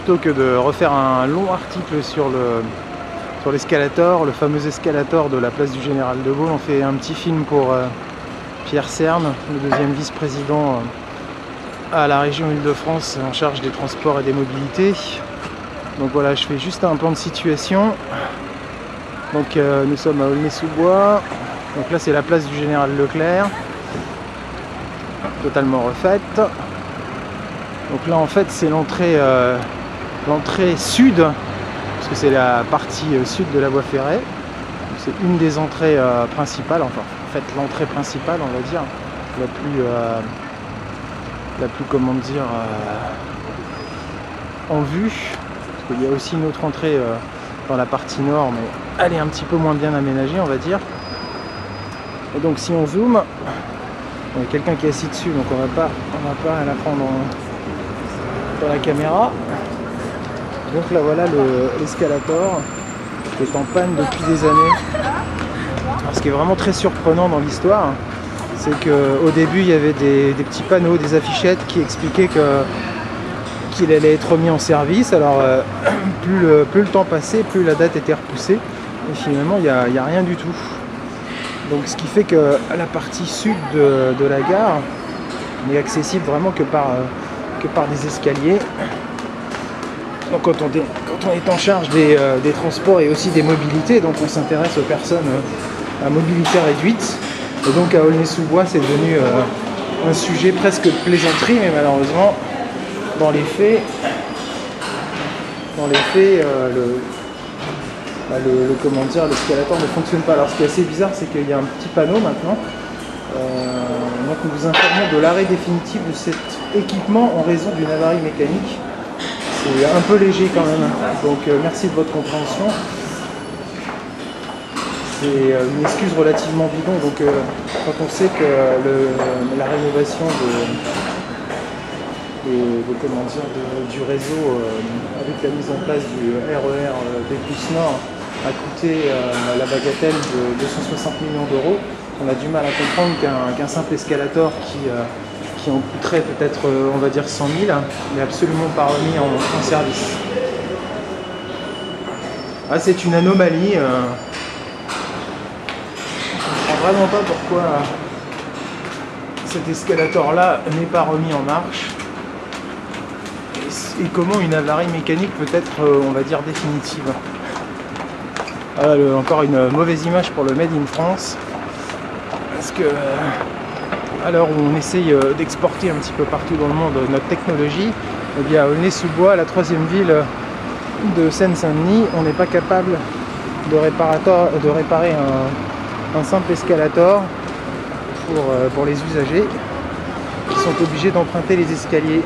plutôt que de refaire un long article sur l'escalator, le fameux escalator de la place du Général de Gaulle, on fait un petit film pour Pierre Cerne, le deuxième vice-président à la région Île-de-France en charge des transports et des mobilités. Donc voilà, je fais juste un plan de situation. Donc nous sommes à Aulnay-sous-Bois. Donc là c'est la place du Général Leclerc, totalement refaite. Donc là en fait c'est l'entrée sud, parce que c'est la partie sud de la voie ferrée. C'est une des entrées principales, enfin en fait l'entrée principale on va dire, la plus comment dire en vue, parce qu'il y a aussi une autre entrée dans la partie nord, mais elle est un petit peu moins bien aménagée on va dire. Et donc si on zoome, il y a quelqu'un qui est assis dessus, donc on va pas la prendre dans la caméra. Donc là voilà l'escalator qui est en panne depuis des années. Alors, ce qui est vraiment très surprenant dans l'histoire, c'est qu'au début il y avait des petits panneaux, des affichettes qui expliquaient qu'il allait être remis en service. Alors plus le temps passait, plus la date était repoussée, et finalement il n'y a rien du tout. Donc ce qui fait que la partie sud de la gare n'est accessible vraiment que par des escaliers. Donc quand on est en charge des transports et aussi des mobilités, donc on s'intéresse aux personnes à mobilité réduite. Et donc à Aulnay-sous-Bois c'est devenu un sujet presque de plaisanterie, mais malheureusement dans les faits l'escalator ne fonctionne pas. Alors ce qui est assez bizarre, c'est qu'il y a un petit panneau maintenant. Donc nous vous informons de l'arrêt définitif de cet équipement en raison d'une avarie mécanique. C'est un peu léger quand même, donc merci de votre compréhension. C'est une excuse relativement bidon, donc quand on sait que la rénovation du réseau avec la mise en place du RER B+ Nord a coûté la bagatelle de 260 millions d'euros. On a du mal à comprendre qu'un simple escalator qui en coûterait peut-être, on va dire 100 000, n'est absolument pas remis en service. Ah, c'est une anomalie. Je ne comprends vraiment pas pourquoi cet escalator-là n'est pas remis en marche. Et comment une avarie mécanique peut être, on va dire, définitive. Voilà, encore une mauvaise image pour le Made in France. Parce que à l'heure où on essaye d'exporter un petit peu partout dans le monde notre technologie, eh bien à Aulnay-sous-Bois, la troisième ville de Seine-Saint-Denis, on n'est pas capable de réparer un simple escalator pour les usagers qui sont obligés d'emprunter les escaliers.